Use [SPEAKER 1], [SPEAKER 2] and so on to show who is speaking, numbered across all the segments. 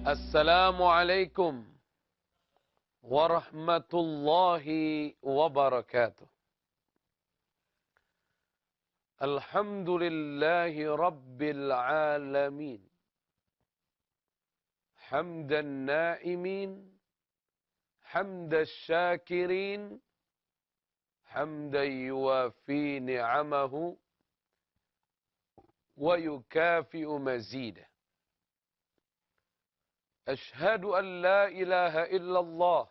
[SPEAKER 1] Assalamualaikum warahmatullahi wabarakatuh. Alhamdulillahi rabbil alamin. Hamdan naimin, hamdan syakirin, hamdan yuwafi ni'amahu wa yukafi'u mazidah. Ashhadu an la ilaha illallah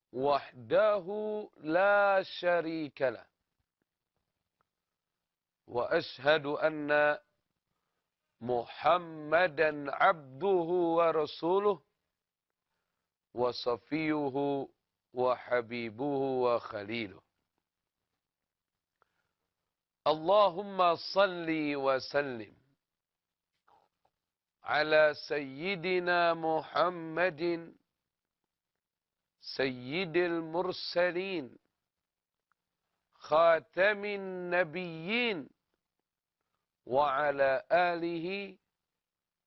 [SPEAKER 1] wahdahu la syarika lah. Wa ashhadu anna Muhammadan abduhu wa rasuluh wa safiyuhu wa habibuhu wa khaliluh. Allahumma salli wa sallim على سيدنا محمد سيد المرسلين خاتم النبيين وعلى آله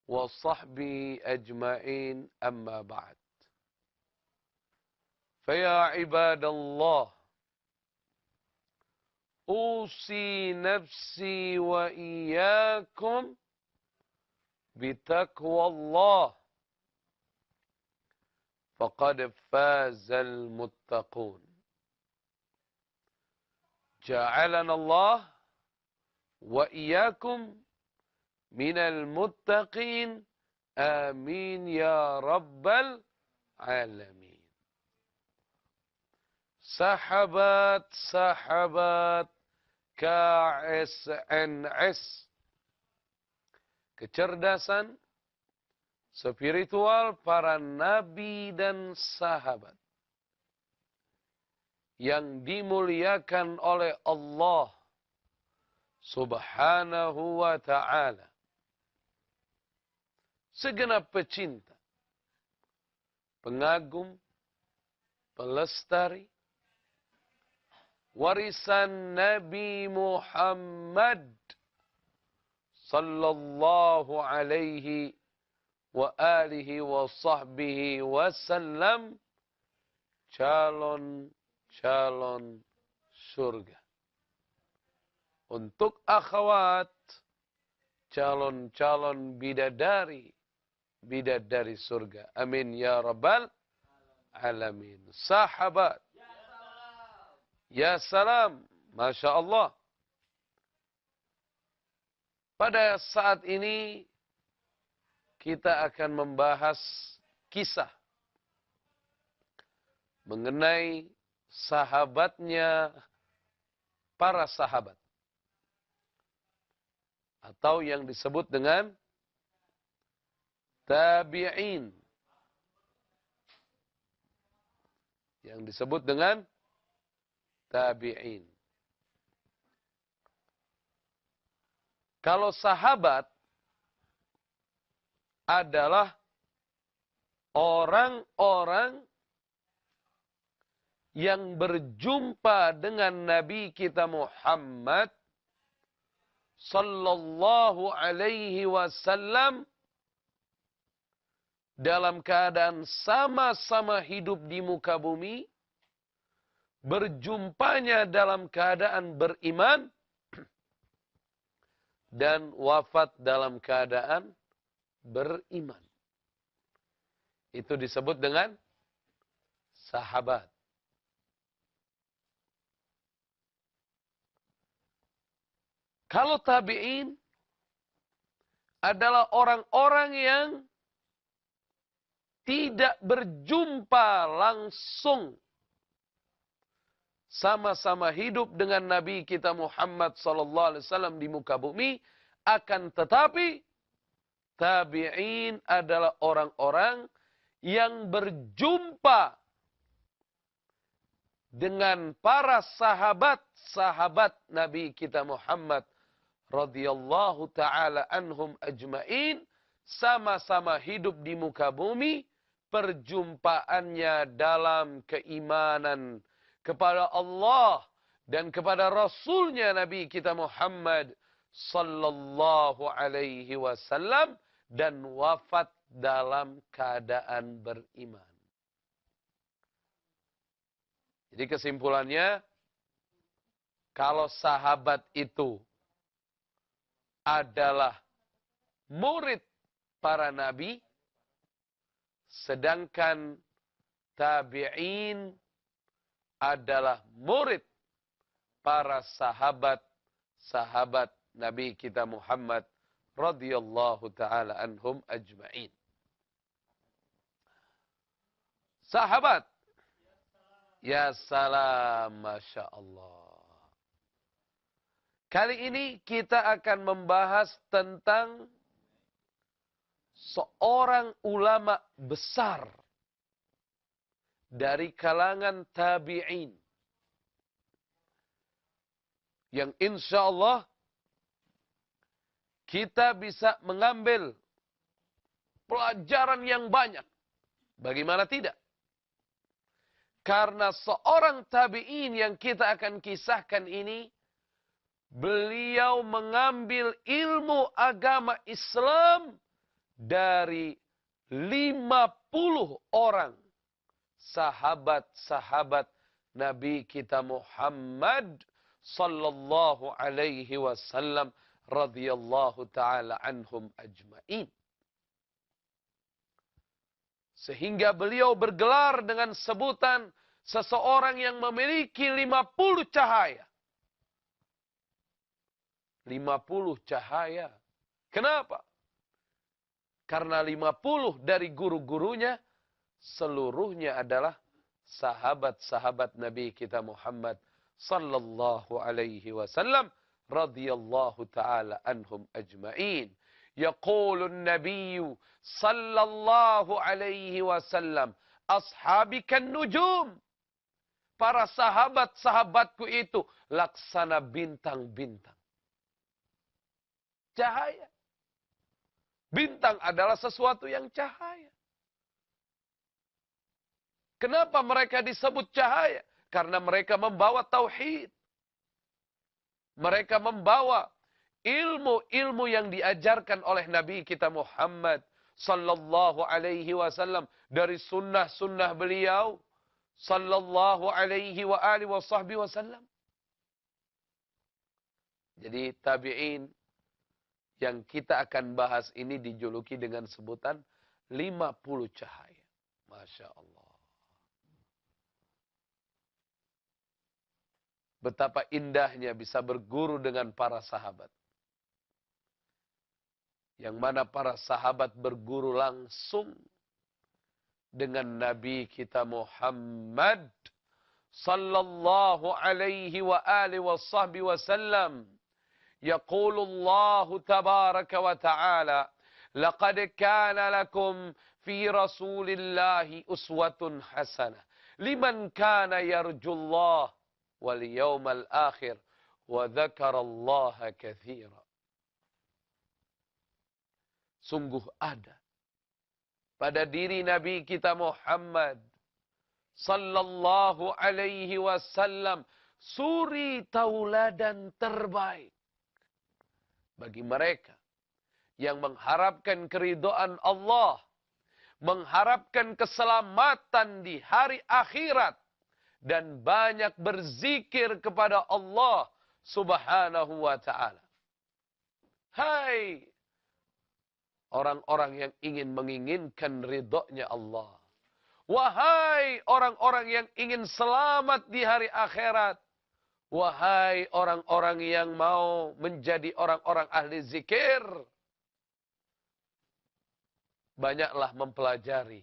[SPEAKER 1] وصحبه أجمعين أما بعد فيا عباد الله أوصي نفسي وإياكم بتقوى الله فقد فاز المتقون. جعلنا الله وإياكم من المتقين آمين يا رب العالمين. Sahabat KSNS, kecerdasan spiritual para nabi dan sahabat yang dimuliakan oleh Allah Subhanahu wa ta'ala. Segenap pecinta, pengagum, pelestari warisan Nabi Muhammad sallallahu alaihi wa alihi wa sahbihi wasallam, calon-calon surga. Untuk akhwat, calon-calon bidadari surga. Amin ya rabbal alamin. Sahabat, ya salam, Masya Allah. Pada saat ini kita akan membahas kisah mengenai sahabatnya para sahabat, atau yang disebut dengan tabi'in. Yang disebut dengan tabi'in. Kalau sahabat adalah orang-orang yang berjumpa dengan Nabi kita Muhammad sallallahu alaihi wasallam dalam keadaan sama-sama hidup di muka bumi, berjumpanya dalam keadaan beriman, dan wafat dalam keadaan beriman. Itu disebut dengan sahabat. Kalau tabi'in adalah orang-orang yang tidak berjumpa langsung, sama-sama hidup dengan Nabi kita Muhammad SAW di muka bumi, akan tetapi tabi'in adalah orang-orang yang berjumpa dengan para sahabat Nabi kita Muhammad radhiyallahu ta'ala anhum ajma'in, sama-sama hidup di muka bumi, perjumpaannya dalam keimanan kepada Allah dan kepada Rasulnya Nabi kita Muhammad sallallahu alaihi wasallam, dan wafat dalam keadaan beriman. Jadi kesimpulannya, kalau sahabat itu adalah murid para nabi, sedangkan tabi'in adalah murid para sahabat Nabi kita Muhammad radhiyallahu taala anhum ajma'in. Sahabat, ya salam, Masya Allah. Kali ini kita akan membahas tentang seorang ulama besar dari kalangan tabi'in, yang insya Allah kita bisa mengambil pelajaran yang banyak. Bagaimana tidak? Karena seorang tabi'in yang kita akan kisahkan ini, beliau mengambil ilmu agama Islam dari 50 orang sahabat-sahabat Nabi kita Muhammad sallallahu alaihi wasallam radhiyallahu taala anhum ajma'in. Sehingga beliau bergelar dengan sebutan seseorang yang memiliki 50 cahaya. 50 cahaya. Kenapa? Karena 50 dari guru-gurunya seluruhnya adalah sahabat-sahabat Nabi kita Muhammad sallallahu alaihi wasallam radhiyallahu taala anhum ajma'in. Yaqulun nabiyyu sallallahu alaihi wasallam, ashabi kan nujum. Para sahabat-sahabatku itu laksana bintang-bintang. Cahaya. Bintang adalah sesuatu yang cahaya. Kenapa mereka disebut cahaya? Karena mereka membawa tauhid. Mereka membawa ilmu-ilmu yang diajarkan oleh Nabi kita Muhammad sallallahu alaihi wasallam dari sunnah-sunnah beliau sallallahu alaihi wa alihi wasallam. Jadi tabi'in yang kita akan bahas ini dijuluki dengan sebutan 50 cahaya. Masya Allah. Betapa indahnya bisa berguru dengan para sahabat. Yang mana para sahabat berguru langsung dengan Nabi kita Muhammad sallallahu alaihi wa alihi wasallam. Yaqulullahu tabaraka wa ta'ala, laqad kana lakum fi rasulillahi uswatun hasanah liman kana yarjullah wal yawmal akhir wa dzakarallaha katsira. Sungguh ada pada diri Nabi kita Muhammad sallallahu alaihi wasallam suri tauladan terbaik bagi mereka yang mengharapkan keridhaan Allah, mengharapkan keselamatan di hari akhirat, dan banyak berzikir kepada Allah subhanahu wa ta'ala. Hai orang-orang yang ingin menginginkan ridhonya Allah. Wahai orang-orang yang ingin selamat di hari akhirat. Wahai orang-orang yang mau menjadi orang-orang ahli zikir. Banyaklah mempelajari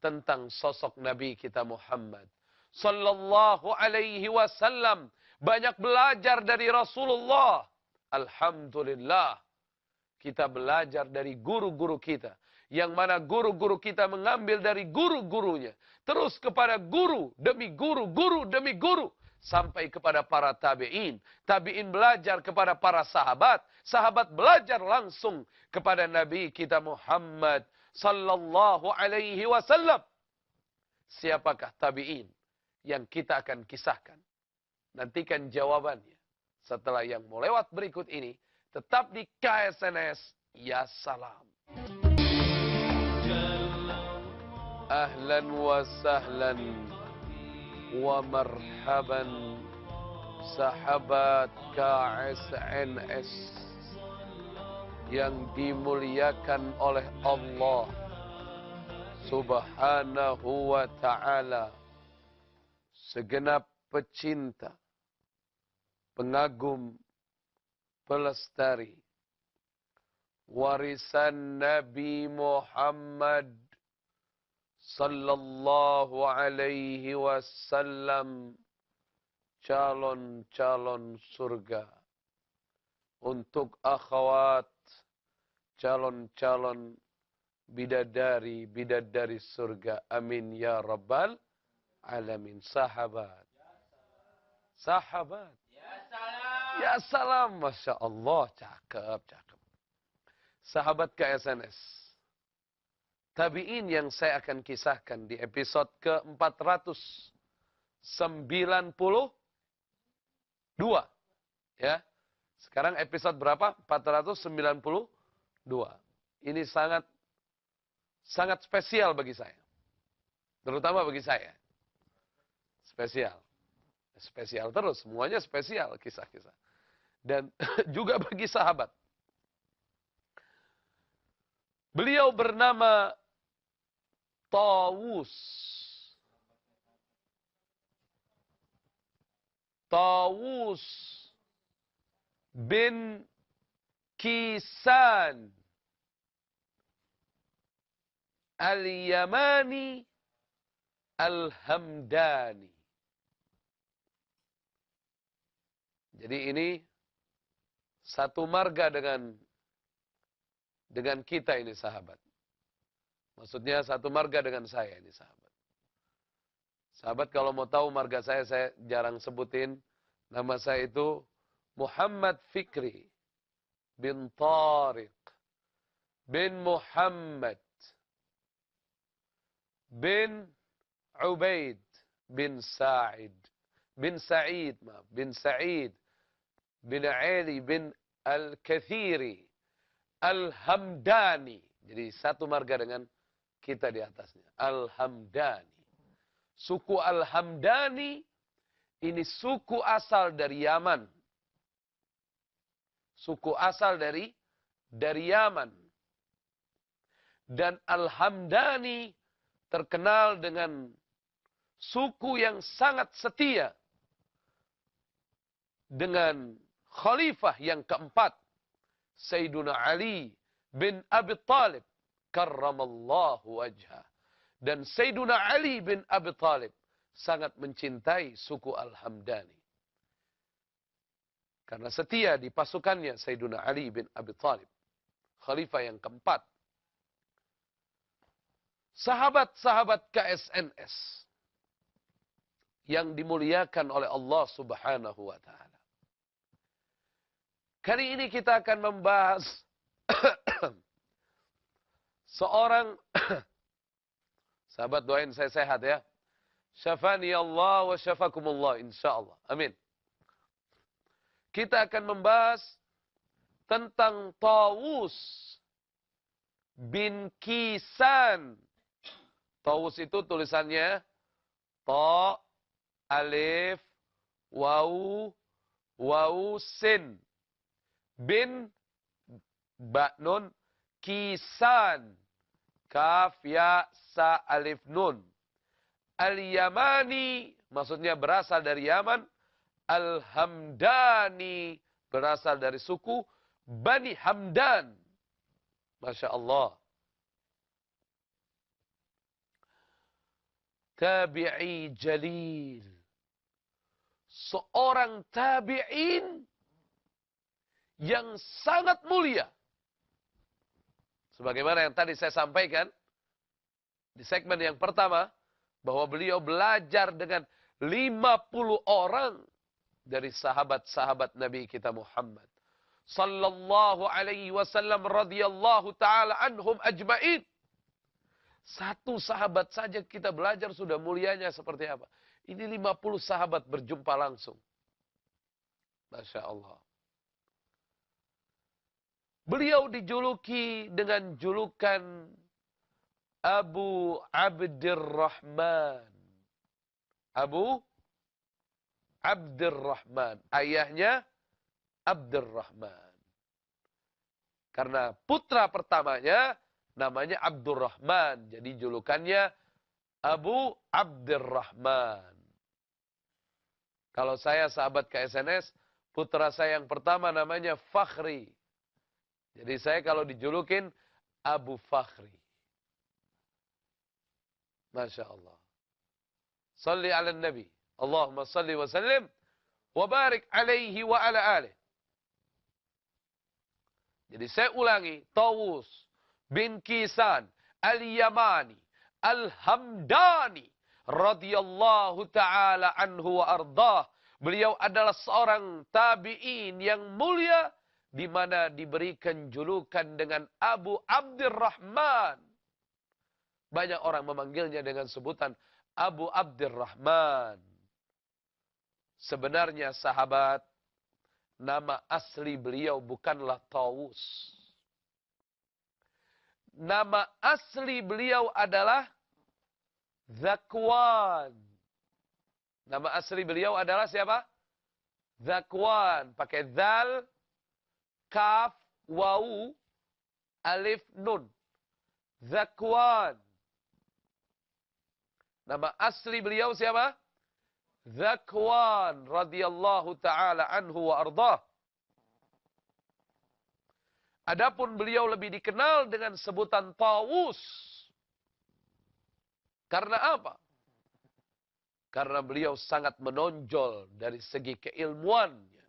[SPEAKER 1] tentang sosok Nabi kita Muhammad sallallahu alaihi wasallam. Banyak belajar dari Rasulullah. Alhamdulillah. Kita belajar dari guru-guru kita. Yang mana guru-guru kita mengambil dari guru-gurunya. Terus kepada guru demi guru, guru demi guru. Sampai kepada para tabi'in. Tabi'in belajar kepada para sahabat. Sahabat belajar langsung kepada Nabi kita Muhammad sallallahu alaihi wasallam. Siapakah tabi'in yang kita akan kisahkan? Nantikan jawabannya setelah yang mau lewat berikut ini. Tetap di KSNS Ya Salam. Ahlan wa sahlan wa marhaban sahabat KSNS yang dimuliakan oleh Allah Subhanahu wa ta'ala. Segenap pecinta, pengagum, pelestari warisan Nabi Muhammad sallallahu alaihi wasallam, calon-calon surga. Untuk akhwat, calon-calon bidadari surga. Amin ya rabbal alamin. Sahabat. Sahabat. Ya salam. Masya Allah. Cakep, cakep. Sahabat KSNS. Tabi'in yang saya akan kisahkan di episode ke-492. Ya. Sekarang episode berapa? 492. Ini sangat spesial bagi saya. Terutama bagi saya. Spesial. Spesial terus. Semuanya spesial kisah-kisah. Dan juga bagi sahabat. Beliau bernama Tawus. Tawus bin Kisan Al-Yamani Al-Hamdani. Jadi ini satu marga dengan kita ini sahabat. Maksudnya satu marga dengan saya ini sahabat. Sahabat kalau mau tahu marga saya jarang sebutin. Nama saya itu Muhammad Fikri bin Tariq bin Muhammad bin Ubaid bin Sa'id bin Sa'id bin Ali bin Al-Kathiri Al-Hamdani. Jadi satu marga dengan kita di atasnya. Al-Hamdani. Suku Al-Hamdani ini suku asal dari Yaman. Suku asal dari Yaman. Dan Al-Hamdani terkenal dengan suku yang sangat setia dengan khalifah yang keempat, Sayyiduna Ali bin Abi Talib karramallahu wajhah. Dan Sayyiduna Ali bin Abi Talib sangat mencintai suku Al-Hamdani. Karena setia di pasukannya Sayyiduna Ali bin Abi Talib, khalifah yang keempat. Sahabat-sahabat KSNS yang dimuliakan oleh Allah Subhanahu wa ta'ala. Kali ini kita akan membahas seorang sahabat, doain saya sehat ya. Syafani Allah wa syafakumullah insyaallah. Amin. Kita akan membahas tentang Tawus bin Kisan. Tawus itu tulisannya Ta, Alif, Waw, Sin. Bin, Ba, Nun, Kisan. Kaf, Ya, Sa, Alif, Nun. Al-Yamani, maksudnya berasal dari Yaman. Al-Hamdani, berasal dari suku Bani Hamdan. Masya Allah. Tabi'i jalil. Seorang tabi'in yang sangat mulia. Sebagaimana yang tadi saya sampaikan di segmen yang pertama, bahwa beliau belajar dengan 50 orang dari sahabat-sahabat Nabi kita Muhammad sallallahu alaihi wasallam radhiyallahu taala anhum ajmain. Satu sahabat saja kita belajar sudah mulianya seperti apa. Ini 50 sahabat berjumpa langsung. Masya Allah. Beliau dijuluki dengan julukan Abu Abdurrahman. Abu Abdurrahman. Ayahnya Abdurrahman. Karena putra pertamanya namanya Abdurrahman. Jadi julukannya Abu Abdurrahman. Kalau saya sahabat KSNS, putra saya yang pertama namanya Fakhri. Jadi saya kalau dijulukin Abu Fakhri. Masya Allah. Salli ala Nabi. Allahumma salli wa sallim. Wa barik alaihi wa ala alih. Jadi saya ulangi. Tawus bin Kisan al-Yamani al-Hamdani radhiyallahu ta'ala anhu wa ardah. Beliau adalah seorang tabi'in yang mulia, di mana diberikan julukan dengan Abu Abdurrahman. Banyak orang memanggilnya dengan sebutan Abu Abdurrahman. Sebenarnya sahabat, nama asli beliau bukanlah Tawus. Nama asli beliau adalah Zakwan. Nama asli beliau adalah siapa? Zakwan. Pakai zal, kaf, wawu, alif, nun. Zakwan. Nama asli beliau siapa? Zakwan radhiyallahu ta'ala anhu wa ardah. Adapun beliau lebih dikenal dengan sebutan Tawus. Karena apa? Karena beliau sangat menonjol dari segi keilmuannya.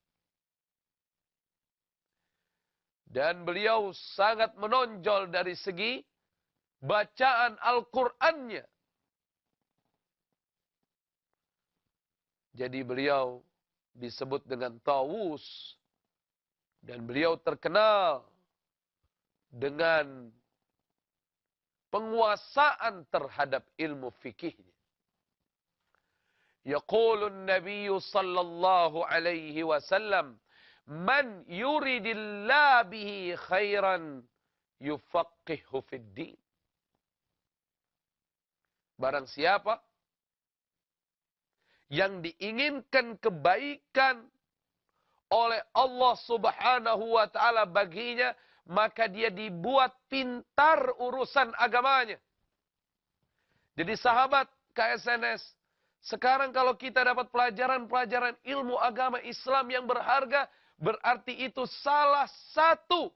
[SPEAKER 1] Dan beliau sangat menonjol dari segi bacaan Al-Qur'annya. Jadi beliau disebut dengan Tawus. Dan beliau terkenal dengan penguasaan terhadap ilmu fikihnya. Yaqulun Nabi sallallahu alaihi wasallam, "Man yuridillah bihi khairan yufaqihu fid din." Barang siapa yang diinginkan kebaikan oleh Allah Subhanahu wa taala baginya, maka dia dibuat pintar urusan agamanya. Jadi sahabat KSNS, sekarang kalau kita dapat pelajaran-pelajaran ilmu agama Islam yang berharga, berarti itu salah satu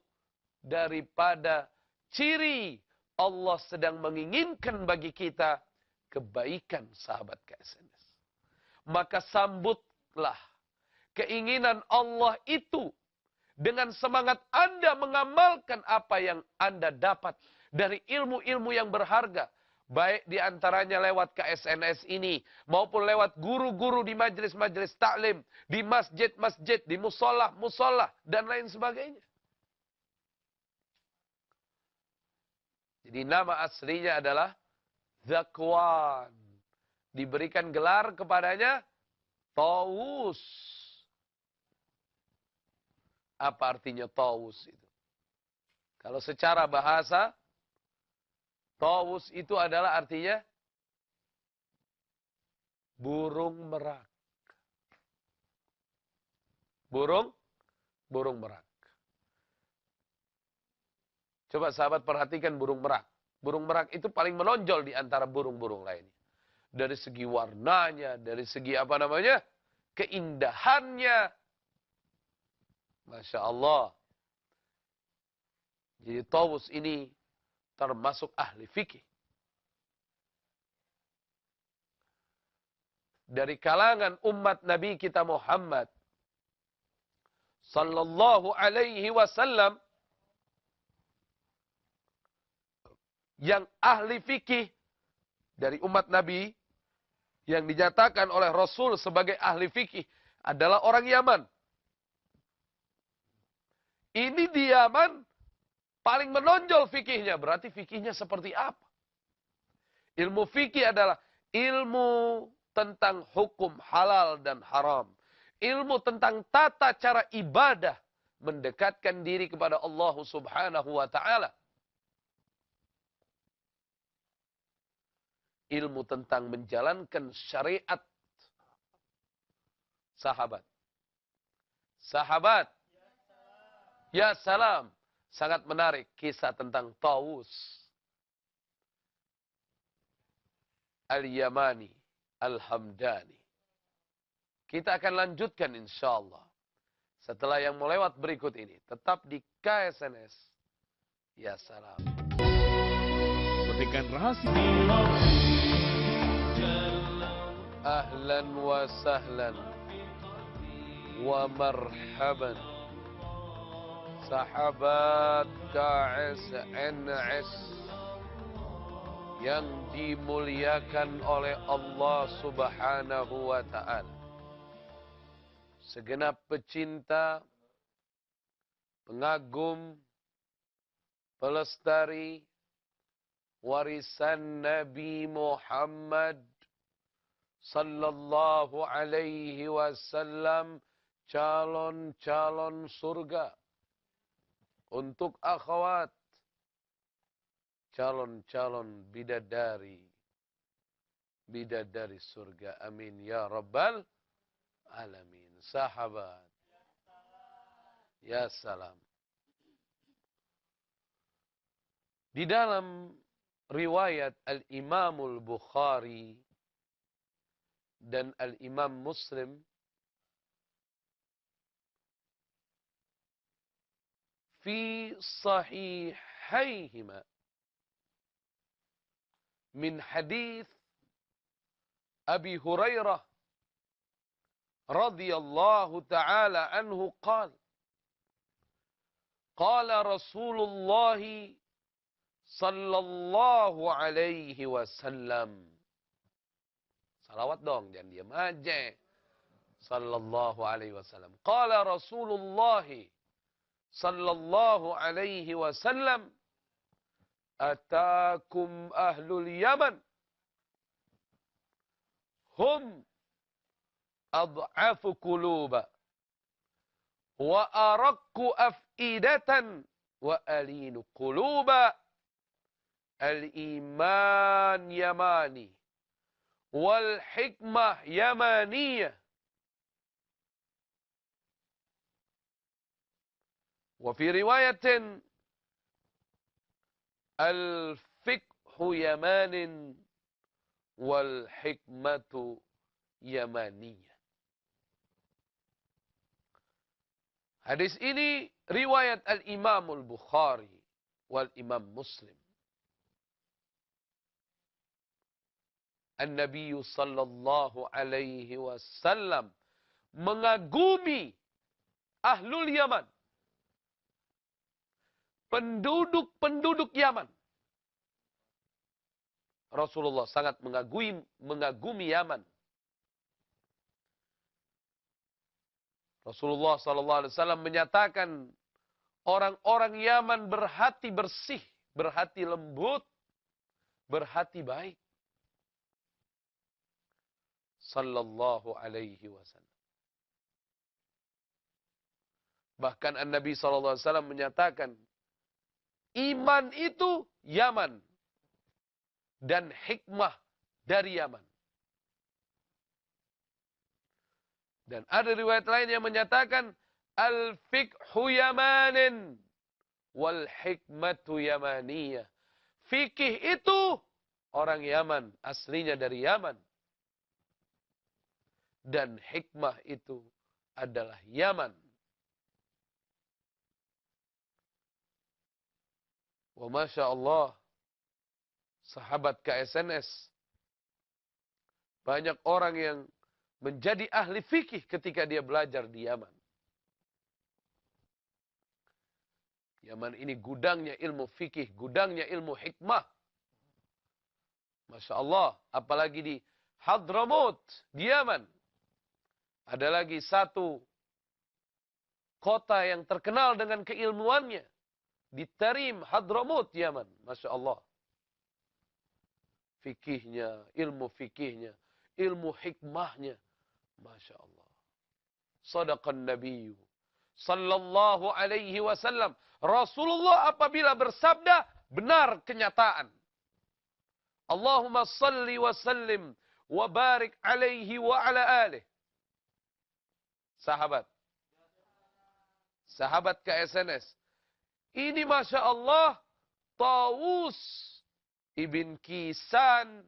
[SPEAKER 1] daripada ciri Allah sedang menginginkan bagi kita kebaikan, sahabat KSNS. Maka sambutlah keinginan Allah itu dengan semangat Anda mengamalkan apa yang Anda dapat dari ilmu-ilmu yang berharga. Baik diantaranya lewat KSNS ini, maupun lewat guru-guru di majelis-majelis taklim, di masjid-masjid, di musolah-musolah, dan lain sebagainya. Jadi nama aslinya adalah Zakwan. Diberikan gelar kepadanya Tawus. Apa artinya Tawus itu? Kalau secara bahasa, Tawus itu adalah artinya burung merak. Burung merak. Coba sahabat perhatikan burung merak. Burung merak itu paling menonjol di antara burung-burung lainnya. Dari segi warnanya, dari segi apa namanya? Keindahannya. Masya Allah. Jadi Tawus ini termasuk ahli fikih. Dari kalangan umat Nabi kita Muhammad sallallahu alaihi wasallam, yang ahli fikih dari umat Nabi yang dinyatakan oleh Rasul sebagai ahli fikih adalah orang Yaman. Ini di Yaman paling menonjol fikihnya. Berarti fikihnya seperti apa? Ilmu fikih adalah ilmu tentang hukum halal dan haram. Ilmu tentang tata cara ibadah mendekatkan diri kepada Allah Subhanahu wa taala. Ilmu tentang menjalankan syariat sahabat. Sahabat, ya salam. Sangat menarik kisah tentang Tawus Al-Yamani Al-Hamdani. Kita akan lanjutkan insyaallah setelah yang melewat berikut ini. Tetap di KSNS. Ya salam.
[SPEAKER 2] Petikan rahasia.
[SPEAKER 1] Ahlan wa sahlan wa marhaban sahabat KSNS yang dimuliakan oleh Allah Subhanahu wa taala. Segenap pecinta, pengagum, pelestari warisan Nabi Muhammad sallallahu alaihi wasallam, calon-calon surga. Untuk akhwat, calon-calon bidadari, bidadari surga. Amin ya rabbal alamin. Sahabat, ya salam. Di dalam riwayat Al-Imamul Bukhari dan Al-Imam Muslim, fi sahihaihima min hadith Abi Hurairah radhiyallahu ta'ala anhu qala qala Rasulullah sallallahu alaihi wasallam. Salawat dong, jangan diam aja. Sallallahu alaihi wasallam. Qala Rasulullah sallallahu alaihi wasallam, atakum ahlul Yaman hum ad'afu quluba wa araqqu af'idatan wa alinu quluba. Al-iman yamani wal hikmah yamaniyah. Wa fi riwayatin al-fiqhu yamanin wal hikmatu yamaniyah. Hadis ini riwayat Al-Imamul Bukhari wal Imam Muslim. An-Nabi sallallahu alaihi wasallam mengagumi ahlul Yaman. Penduduk-penduduk Yaman. Rasulullah sangat mengagumi Yaman. Rasulullah sallallahu alaihi wasallam menyatakan orang-orang Yaman berhati bersih, berhati lembut, berhati baik. Sallallahu alaihi wasallam. Bahkan An-Nabi sallallahu alaihi wasallam menyatakan, iman itu Yaman dan hikmah dari Yaman. Dan ada riwayat lain yang menyatakan al-fiqhu yamanin wal hikmatu yamaniyah. Fikih itu orang Yaman, aslinya dari Yaman. Dan hikmah itu adalah Yaman. Wa Masya Allah, sahabat KSNS, banyak orang yang menjadi ahli fikih ketika dia belajar di Yaman. Yaman ini gudangnya ilmu fikih, gudangnya ilmu hikmah. Masya Allah, apalagi di Hadramaut, di Yaman. Ada lagi satu kota yang terkenal dengan keilmuannya. Di Tarim, Hadramaut, Yaman. Masya Allah. Fikihnya, ilmu hikmahnya. Masya Allah. Sadaqan Nabiyyu sallallahu alaihi wasallam. Rasulullah apabila bersabda, benar kenyataan. Allahumma salli wa sallim wa barik alaihi wa ala alih. Sahabat KSNS. Ini Masya Allah, Tawus ibn Kisan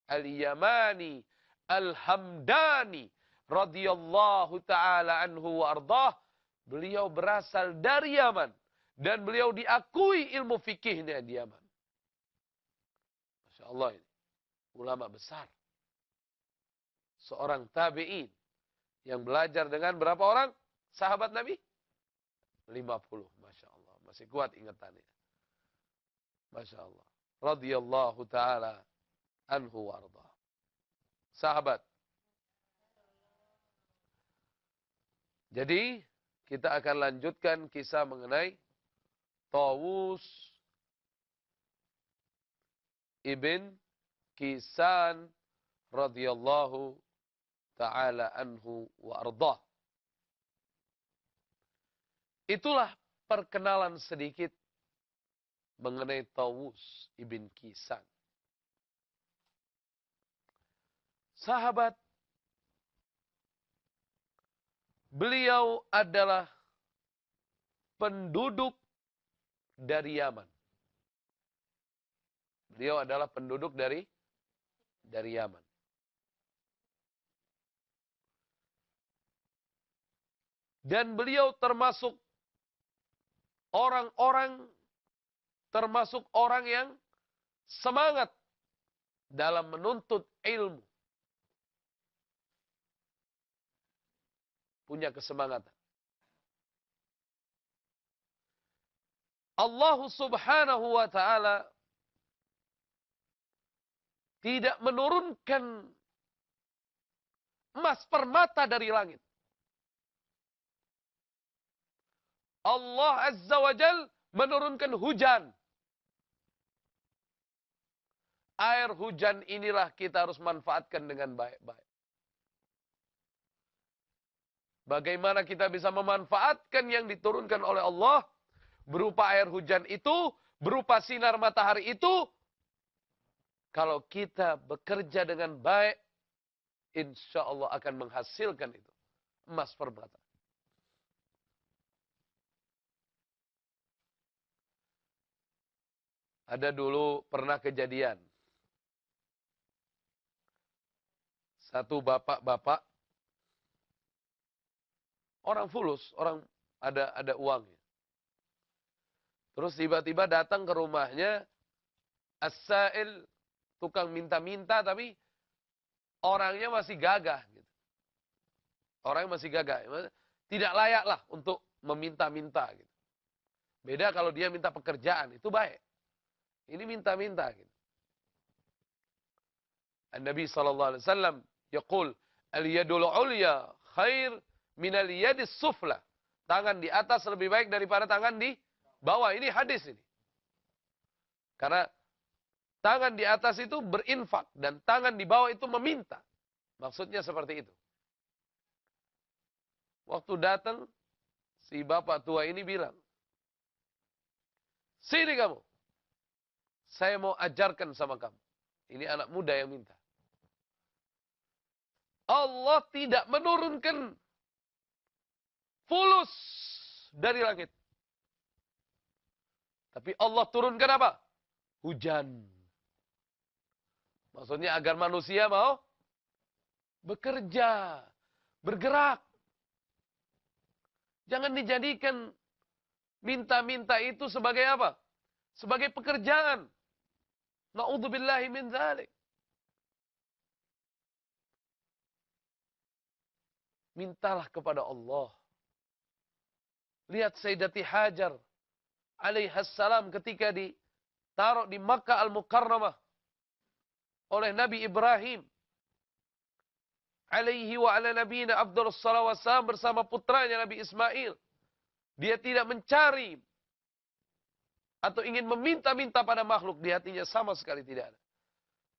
[SPEAKER 1] al-Yamani al-Hamdani radhiyallahu ta'ala anhu wa ardah. Beliau berasal dari Yaman. Dan beliau diakui ilmu fikihnya di Yaman. Masya Allah ini. Ulama besar. Seorang tabi'in. Yang belajar dengan berapa orang? Sahabat Nabi? 50. Masya Allah. Masih kuat ingatannya. Masya Allah. Radhiyallahu ta'ala anhu wa ardah. Sahabat. Jadi, kita akan lanjutkan kisah mengenai Tawus ibn Kisan radhiyallahu ta'ala anhu wa ardah. Itulah perkenalan sedikit mengenai Tawus ibn Kisan. Sahabat, beliau adalah penduduk dari Yaman. Beliau adalah penduduk dari Yaman. Dan beliau termasuk orang yang semangat dalam menuntut ilmu. Punya kesemangatan. Allah subhanahu wa ta'ala tidak menurunkan emas permata dari langit. Allah azza wa jal menurunkan hujan. Air hujan inilah kita harus manfaatkan dengan baik-baik. Bagaimana kita bisa memanfaatkan yang diturunkan oleh Allah berupa air hujan itu, berupa sinar matahari itu? Kalau kita bekerja dengan baik, insya Allah akan menghasilkan itu. Emas permata. Ada dulu pernah kejadian. Satu bapak-bapak, orang fulus, orang ada uangnya. Terus tiba-tiba datang ke rumahnya as-sa'il, tukang minta-minta, tapi orangnya masih gagah. Gitu. Orangnya masih gagah. Tidak layak lah untuk meminta-minta. Gitu. Beda kalau dia minta pekerjaan, itu baik. Ini minta-minta. Gitu. An-Nabi SAW yaqul, al-yadul ulya khair minal yadis sufla. Tangan di atas lebih baik daripada tangan di bawah. Ini hadis ini. Karena tangan di atas itu berinfak. Dan tangan di bawah itu meminta. Maksudnya seperti itu. Waktu datang, si bapak tua ini bilang, sini kamu. Saya mau ajarkan sama kamu. Ini anak muda yang minta. Allah tidak menurunkan fulus dari langit. Tapi Allah turunkan apa? Hujan. Maksudnya agar manusia mau bekerja, bergerak. Jangan dijadikan minta-minta itu sebagai apa? Sebagai pekerjaan. Na'udzubillahi min dzalik. Mintalah kepada Allah. Lihat Sayyidati Hajar alaihassalam ketika ditaruh di Makkah Al-Mukarramah oleh Nabi Ibrahim alaihi wa ala nabiyina afdhalus salawat wassalam bersama putranya Nabi Ismail. Dia tidak mencari atau ingin meminta-minta pada makhluk. Di hatinya sama sekali tidak ada.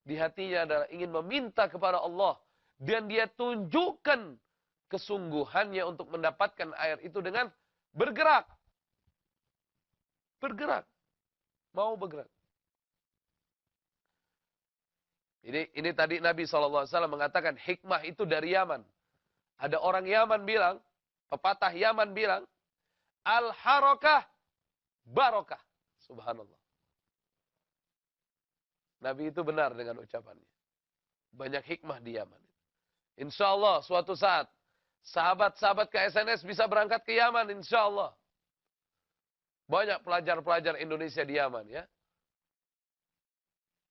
[SPEAKER 1] Di hatinya adalah ingin meminta kepada Allah. Dan dia tunjukkan kesungguhannya untuk mendapatkan air itu dengan bergerak. Bergerak. Mau bergerak. Ini tadi Nabi SAW mengatakan hikmah itu dari Yaman. Ada orang Yaman bilang, pepatah Yaman bilang, al-harakah barokah. Subhanallah. Nabi itu benar dengan ucapannya. Banyak hikmah di Yaman. Insya Allah suatu saat, sahabat-sahabat KSNS bisa berangkat ke Yaman, insya Allah. Banyak pelajar-pelajar Indonesia di Yaman, ya.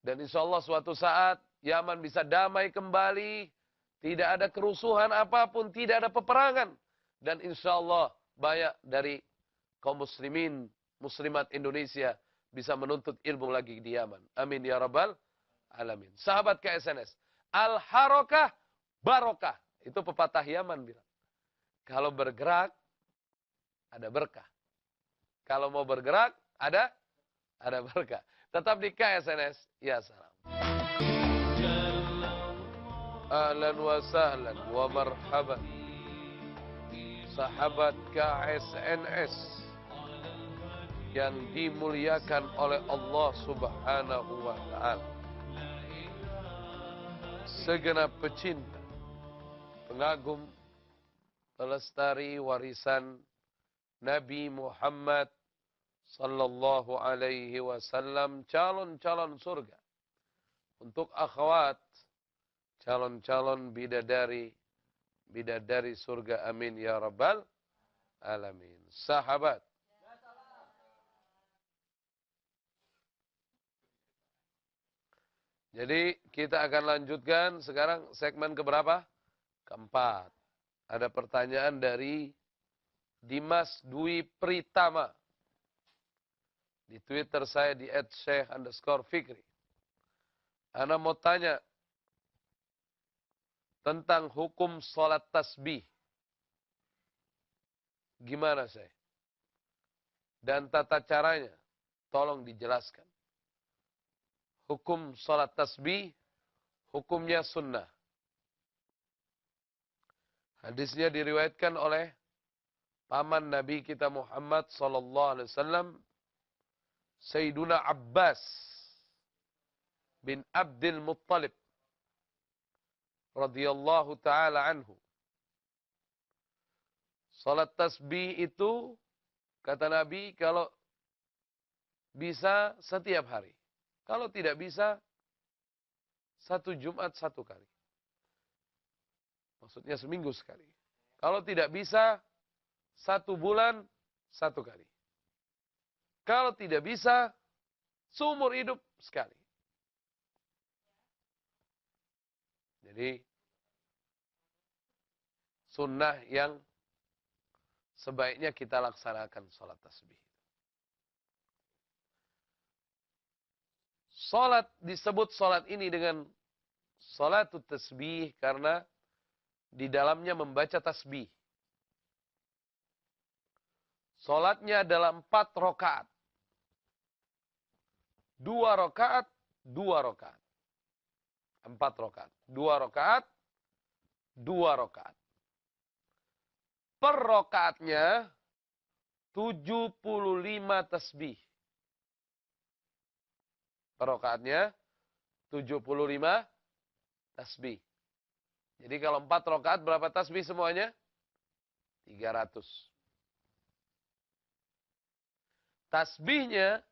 [SPEAKER 1] Dan insya Allah suatu saat, Yaman bisa damai kembali. Tidak ada kerusuhan apapun, tidak ada peperangan. Dan insya Allah banyak dari kaum muslimin, muslimat Indonesia bisa menuntut ilmu lagi di Yaman. Amin ya rabbal alamin. Sahabat KSNS, al-harakah barokah. Itu pepatah Yaman bilang. Kalau bergerak, ada berkah. Kalau mau bergerak, ada berkah. Tetap di KSNS. Ya salam. Ahlan wa sahlan wa marhaban. Sahabat KSNS yang dimuliakan oleh Allah Subhanahu wa ta'ala. Segenap pecinta, pengagum, pelestari warisan Nabi Muhammad sallallahu alaihi wasallam, calon-calon surga. Untuk akhwat, calon-calon bidadari surga, amin ya rabbal alamin. Sahabat, jadi kita akan lanjutkan sekarang segmen keberapa? Keempat. Ada pertanyaan dari Dimas Dwi Pritama. Di Twitter saya di @syekh_fikri. Ana mau tanya tentang hukum sholat tasbih. Gimana saya? Dan tata caranya, tolong dijelaskan. Hukum sholat tasbih, hukumnya sunnah. Hadisnya diriwayatkan oleh paman Nabi kita Muhammad sallallahu alaihi wasallam, Sayyiduna Abbas bin Abdul Muttalib radhiyallahu taala anhu. Salat tasbih itu kata Nabi kalau bisa setiap hari. Kalau tidak bisa satu Jumat satu kali. Maksudnya seminggu sekali. Kalau tidak bisa satu bulan satu kali. Kalau tidak bisa seumur hidup sekali. Jadi sunnah yang sebaiknya kita laksanakan sholat tasbih. Sholat disebut sholat ini dengan sholatut tasbih karena di dalamnya membaca tasbih. Sholatnya adalah 4 rakaat. 2 rakaat, 2 rakaat. 4 rakaat. 2 rakaat, 2 rakaat. Per rakaatnya 75 tasbih. Per rakaatnya 75 tasbih. Jadi kalau 4 rakaat berapa tasbih semuanya? 300. Tasbihnya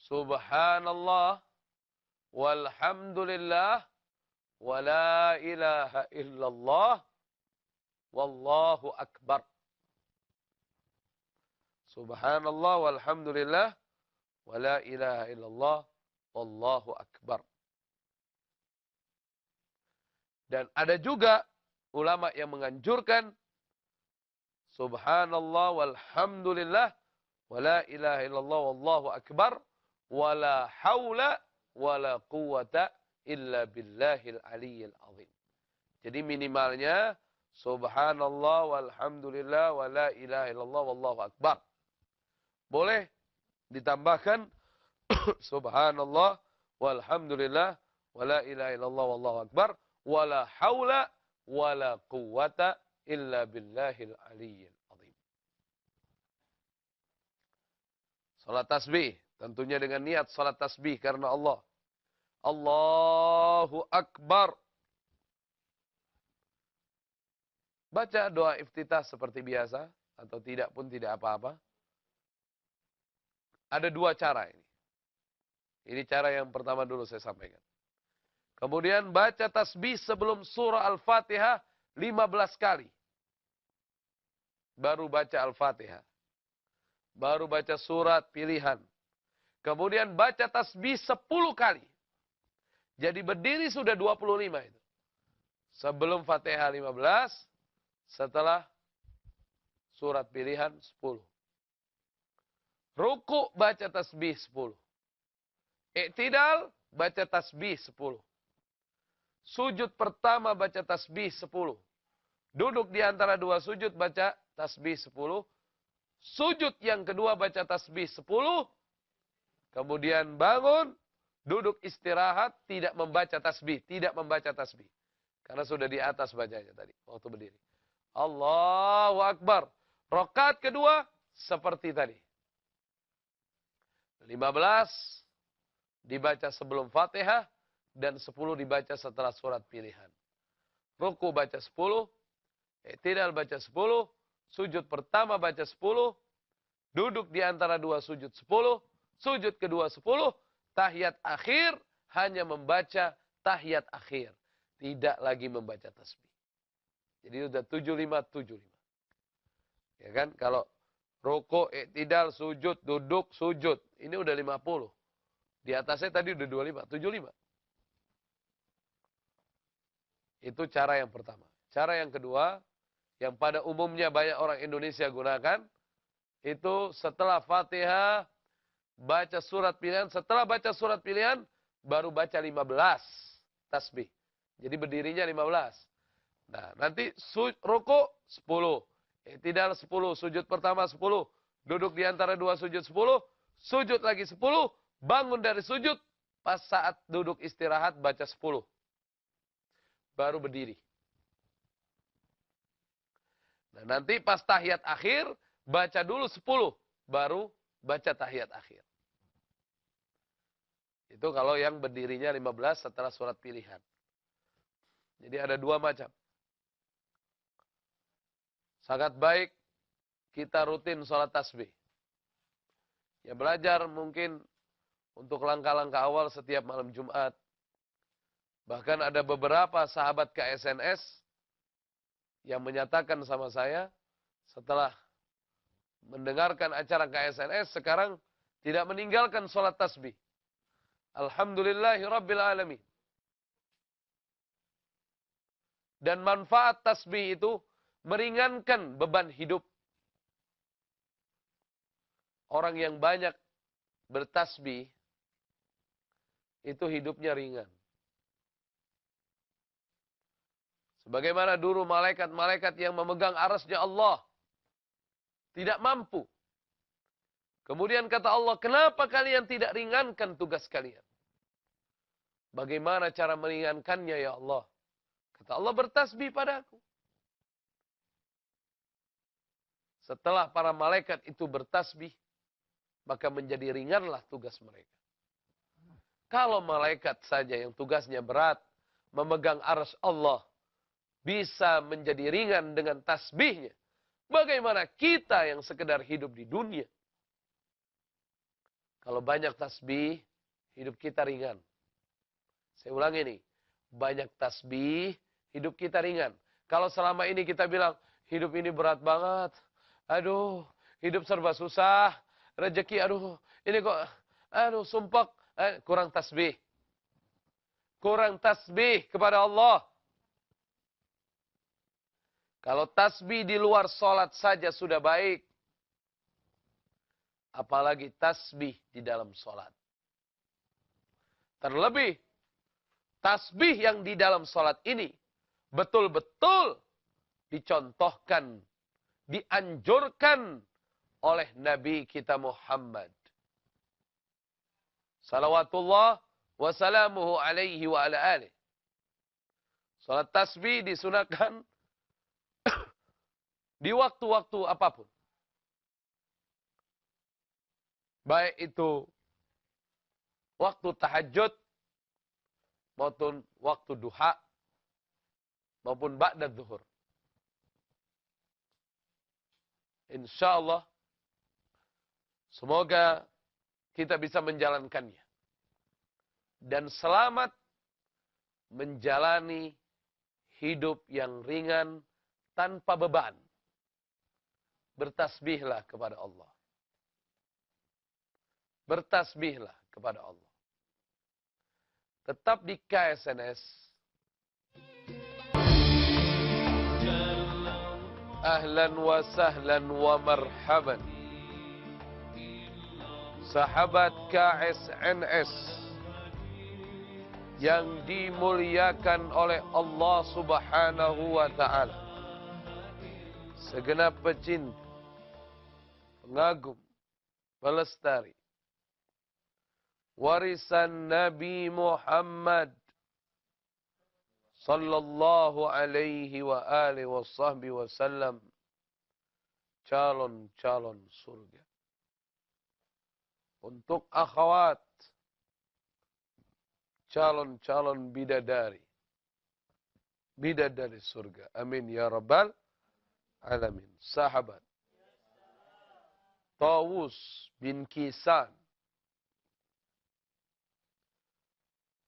[SPEAKER 1] subhanallah walhamdulillah wa la ilaha illallah wallahu akbar. Subhanallah walhamdulillah wa la ilaha illallah wallahu akbar. Dan ada juga ulama yang menganjurkan subhanallah walhamdulillah wa la ilaha illallah wallahu akbar wa la hawla wa la quwwata illa billahil aliyyil azim. Jadi minimalnya subhanallah walhamdulillah wa la ilaha illallah wallahu akbar. Boleh ditambahkan subhanallah walhamdulillah wa la ilaha illallah wallahu akbar wa la hawla wa la quwwata illa billahil aliyyil azim. Salat tasbih, tentunya dengan niat salat tasbih karena Allah. Allahu Akbar. Baca doa iftitah seperti biasa, atau tidak pun tidak apa-apa. Ada dua cara ini. Ini cara yang pertama dulu saya sampaikan. Kemudian baca tasbih sebelum surah Al-Fatihah 15 kali. Baru baca Al-Fatihah. Baru baca surat pilihan. Kemudian baca tasbih 10 kali. Jadi berdiri sudah 25 itu. Sebelum Fatihah 15, setelah surat pilihan 10. Ruku baca tasbih 10. Iktidal baca tasbih 10. Sujud pertama baca tasbih 10. Duduk di antara dua sujud baca tasbih 10. Sujud yang kedua baca tasbih 10. Kemudian bangun, duduk istirahat, tidak membaca tasbih. Tidak membaca tasbih. Karena sudah di atas bacanya tadi, waktu berdiri. Allahu Akbar. Rakaat kedua seperti tadi. 15 dibaca sebelum Fatihah dan 10 dibaca setelah surat pilihan. Ruku baca 10, i'tidal baca 10, sujud pertama baca 10, duduk di antara dua sujud 10, sujud kedua 10, tahiyat akhir hanya membaca tahiyat akhir, tidak lagi membaca tasbih. Jadi sudah 75. Ya kan? Kalau ruku, i'tidal, sujud, duduk, sujud, ini udah 50. Di atasnya tadi udah 25, 75. Itu cara yang pertama. Cara yang kedua, yang pada umumnya banyak orang Indonesia gunakan, itu setelah Fatihah, baca surat pilihan. Setelah baca surat pilihan, baru baca 15 tasbih. Jadi berdirinya 15. Nah, nanti ruku 10. I'tidal 10, sujud pertama 10. Duduk di antara dua sujud 10. Sujud lagi 10. Bangun dari sujud, pas saat duduk istirahat baca 10. Baru berdiri. Nah, nanti pas tahiyat akhir, baca dulu 10. Baru baca tahiyat akhir. Itu kalau yang berdirinya 15 setelah surat pilihan. Jadi ada dua macam. Sangat baik kita rutin sholat tasbih. Ya belajar mungkin untuk langkah-langkah awal setiap malam Jumat. Bahkan ada beberapa sahabat KSNS yang menyatakan sama saya, setelah mendengarkan acara KSNS, sekarang tidak meninggalkan sholat tasbih. Alhamdulillahirabbil alamin. Dan manfaat tasbih itu meringankan beban hidup. Orang yang banyak bertasbih, itu hidupnya ringan. Sebagaimana dulu malaikat-malaikat yang memegang arasnya Allah tidak mampu. Kemudian kata Allah, kenapa kalian tidak ringankan tugas kalian? Bagaimana cara meringankannya ya Allah? Kata Allah, bertasbih padaku. Setelah para malaikat itu bertasbih, maka menjadi ringanlah tugas mereka. Kalau malaikat saja yang tugasnya berat, memegang arsy Allah, bisa menjadi ringan dengan tasbihnya. Bagaimana kita yang sekedar hidup di dunia? Kalau banyak tasbih, hidup kita ringan. Saya ulangi nih, banyak tasbih, hidup kita ringan. Kalau selama ini kita bilang, hidup ini berat banget, aduh, hidup serba susah, rezeki, aduh, ini kok, aduh, sumpek, kurang tasbih. Kurang tasbih kepada Allah. Kalau tasbih di luar sholat saja sudah baik, apalagi tasbih di dalam sholat. Terlebih, tasbih yang di dalam sholat ini betul-betul dicontohkan, dianjurkan oleh Nabi kita Muhammad. Salawatullah wa salamuhu alaihi wa ala alih. Salat tasbih disunahkan Di waktu-waktu apapun. Baik itu waktu tahajud, maupun waktu duha, maupun ba'da zuhur. Insyaallah, semoga kita bisa menjalankannya. Dan selamat menjalani hidup yang ringan tanpa beban. Bertasbihlah kepada Allah. Bertasbihlah kepada Allah. Tetap di KSNS. Ahlan wa sahlan wa marhaban. Sahabat KSNS yang dimuliakan oleh Allah Subhanahu wa Ta'ala. Segenap pecinta, pengagum, pelestari warisan Nabi Muhammad sallallahu alaihi wa alihi wa sahbihi wasallam, calon-calon surga. Untuk akhwat, calon-calon bidadari, bidadari surga. Amin ya rabbal alamin. Sahabat Tawus bin Kisan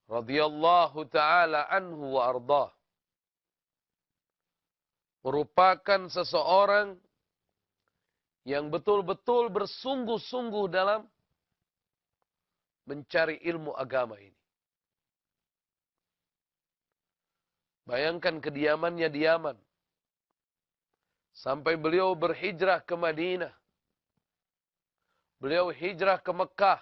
[SPEAKER 1] radhiyallahu ta'ala anhu wa ardah, merupakan seseorang yang betul-betul bersungguh-sungguh dalam mencari ilmu agama ini. Bayangkan kediamannya di Yaman, sampai beliau berhijrah ke Madinah. Beliau hijrah ke Mekah.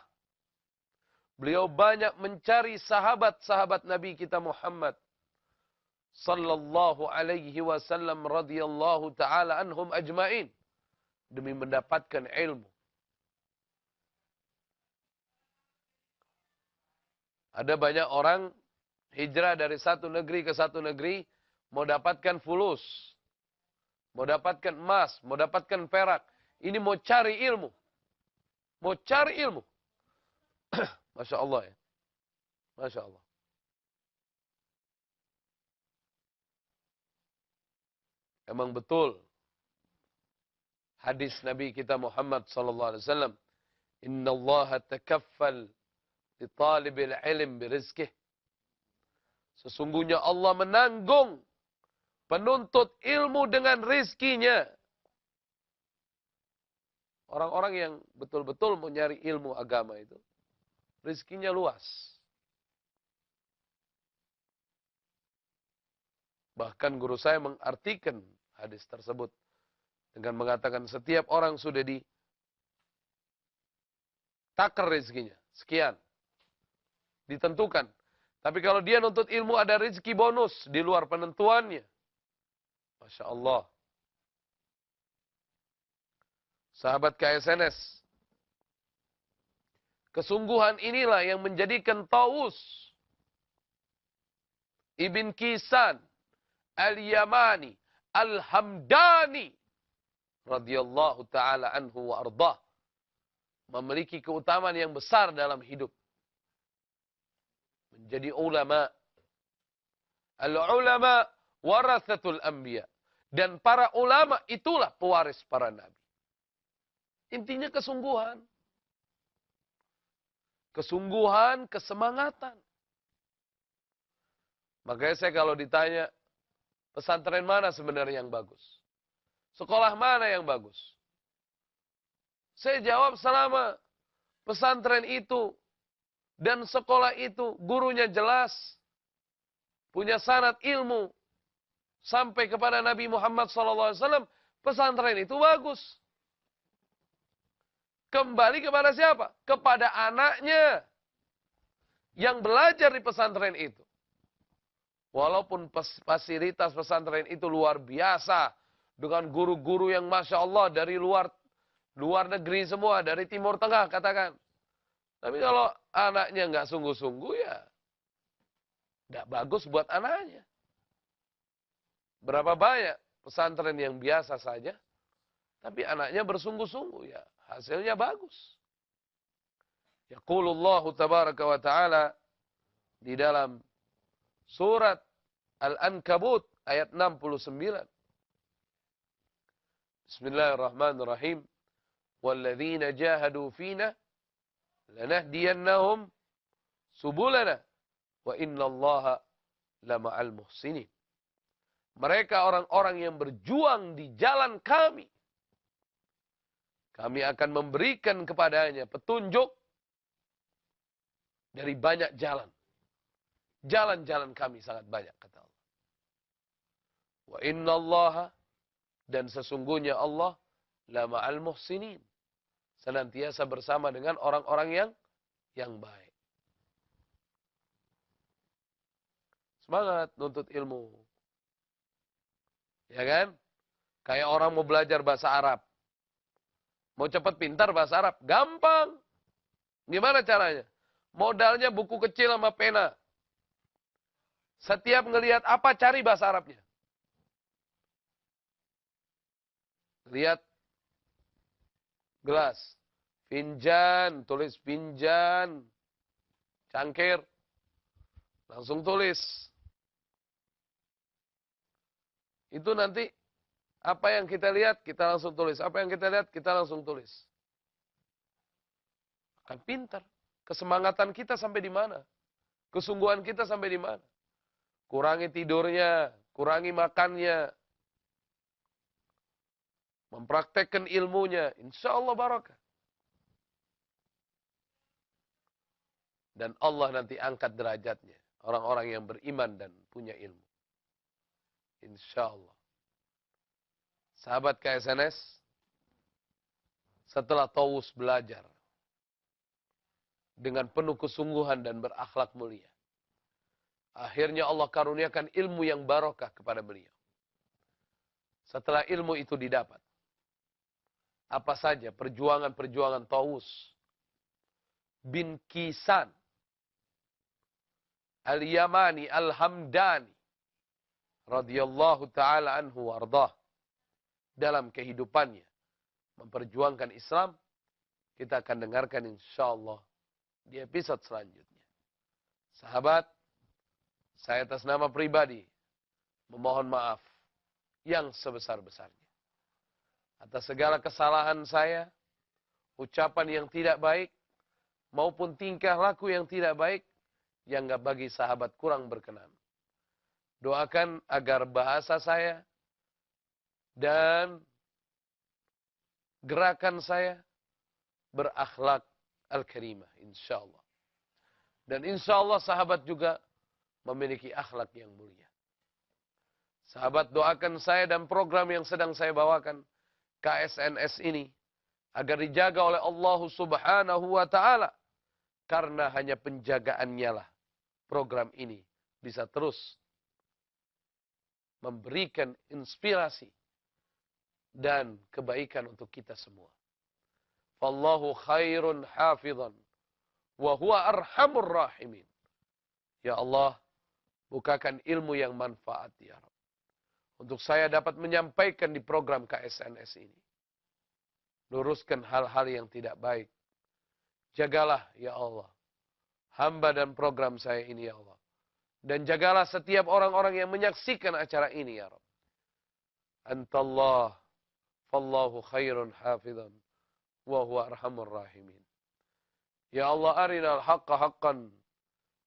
[SPEAKER 1] Beliau banyak mencari sahabat-sahabat Nabi kita Muhammad sallallahu alaihi wasallam radhiyallahu ta'ala anhum ajmain, demi mendapatkan ilmu. Ada banyak orang hijrah dari satu negeri ke satu negeri, mau dapatkan fulus, mau dapatkan emas, mau dapatkan perak. Ini mau cari ilmu. Mau cari ilmu. Masya Allah ya. Masya Allah. Emang betul hadis Nabi kita Muhammad sallallahu alaihi wasallam, "Inna Allah takaffal li talibil ilm birizkih." Sesungguhnya Allah menanggung penuntut ilmu dengan rizkinya. Orang-orang yang betul-betul mau nyari ilmu agama itu, rizkinya luas. Bahkan guru saya mengartikan hadis tersebut dengan mengatakan setiap orang sudah ditakar rizkinya. Sekian. Ditentukan. Tapi kalau dia nuntut ilmu ada rizki bonus di luar penentuannya. Masya Allah. Sahabat KSNS. Kesungguhan inilah yang menjadikan Tawus Ibn Kisan Al-Yamani Al-Hamdani radhiyallahu ta'ala anhu wa ardah memiliki keutamaan yang besar dalam hidup. Menjadi ulama. Al-ulama warathatul anbiya. Dan para ulama itulah pewaris para nabi. Intinya kesungguhan. Kesungguhan, kesemangatan. Makanya saya kalau ditanya, pesantren mana sebenarnya yang bagus? Sekolah mana yang bagus? Saya jawab, selama pesantren itu dan sekolah itu gurunya jelas, punya sanad ilmu sampai kepada Nabi Muhammad SAW, pesantren itu bagus. Kembali kepada siapa? Kepada anaknya yang belajar di pesantren itu. Walaupun fasilitas pesantren itu luar biasa, dengan guru-guru yang Masya Allah dari luar negeri semua, dari Timur Tengah katakan. Tapi kalau anaknya nggak sungguh-sungguh ya nggak bagus buat anaknya. Berapa banyak pesantren yang biasa saja, tapi anaknya bersungguh-sungguh, ya hasilnya bagus. Yaqulullahu tabaraka wa ta'ala di dalam surat Al-Ankabut ayat 69. Bismillahirrahmanirrahim. Walladzina jahadu fina lanahdiyannahum subulana wa innallaha lama'al muhsinin. Mereka orang-orang yang berjuang di jalan kami. Kami akan memberikan kepadanya petunjuk dari banyak jalan. Jalan-jalan kami sangat banyak, kata Allah. Wa innallaha, dan sesungguhnya Allah, lama'al muhsinin, senantiasa bersama dengan orang-orang yang baik. Semangat nuntut ilmu. Ya kan? Kayak orang mau belajar bahasa Arab. Mau cepat pintar bahasa Arab. Gampang. Gimana caranya? Modalnya buku kecil sama pena. Setiap ngelihat apa, cari bahasa Arabnya. Lihat gelas. Finjan. Tulis finjan. Cangkir. Langsung tulis. Itu nanti apa yang kita lihat, kita langsung tulis. Apa yang kita lihat, kita langsung tulis. Akan pintar. Kesemangatan kita sampai di mana? Kesungguhan kita sampai di mana? Kurangi tidurnya, kurangi makannya. Mempraktekkan ilmunya, insya Allah barakah. Dan Allah nanti angkat derajatnya. Orang-orang yang beriman dan punya ilmu. Insya Allah. Sahabat KSNS, setelah Tawus belajar dengan penuh kesungguhan dan berakhlak mulia, akhirnya Allah karuniakan ilmu yang barokah kepada beliau. Setelah ilmu itu didapat, apa saja perjuangan-perjuangan Tawus bin Kisan Al-Yamani Al-Hamdani radhiyallahu ta'ala anhu wardah, dalam kehidupannya memperjuangkan Islam, kita akan dengarkan insyaallah di episode selanjutnya. Sahabat, saya atas nama pribadi memohon maaf yang sebesar-besarnya atas segala kesalahan saya, ucapan yang tidak baik maupun tingkah laku yang tidak baik yang enggak bagi sahabat kurang berkenan. Doakan agar bahasa saya dan gerakan saya berakhlak al-karimah, insyaallah. Dan insyaallah sahabat juga memiliki akhlak yang mulia. Sahabat, doakan saya dan program yang sedang saya bawakan, KSNS ini, agar dijaga oleh Allah Subhanahu wa ta'ala. Karena hanya penjagaannya lah program ini bisa terus memberikan inspirasi dan kebaikan untuk kita semua. Fallahu khairun hafizan wa huwa arhamur rahimin. Ya Allah, bukakan ilmu yang manfaat ya Rabb, untuk saya dapat menyampaikan di program KSNS ini. Luruskan hal-hal yang tidak baik. Jagalah ya Allah hamba dan program saya ini ya Allah. Dan jagalah setiap orang-orang yang menyaksikan acara ini ya Rabb. Antallah, fallahu khairun hafizan, wa huwa arhamur rahimin. Ya Allah, arinal haqqa haqqan,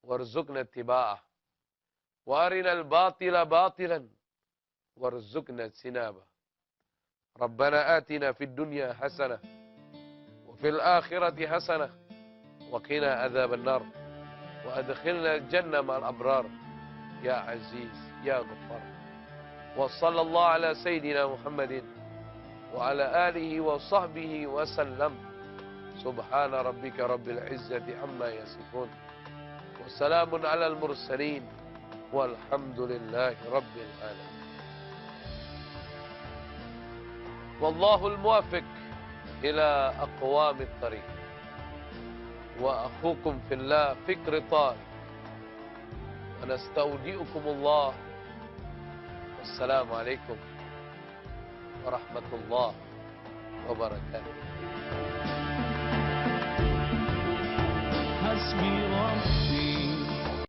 [SPEAKER 1] warzuqna tiba'ah. Wa arinal batila batilan, warzuqna sinabah. Rabbana atina fid dunya hasanah, wa fil akhirati hasanah, wa qina adzaban nar. وأدخلنا الجنة مع الأبرار يا عزيز يا غفار. وصلى الله على سيدنا محمد وعلى آله وصحبه وسلم. سبحان ربك رب العزة عما يصفون وسلام على المرسلين والحمد لله رب العالمين. والله الموافق إلى أقوام الطريق. وأخوكم في الله فكر طارق. ونستودعكم الله. والسلام عليكم warahmatullahi wabarakatuh.
[SPEAKER 2] حسبي ربي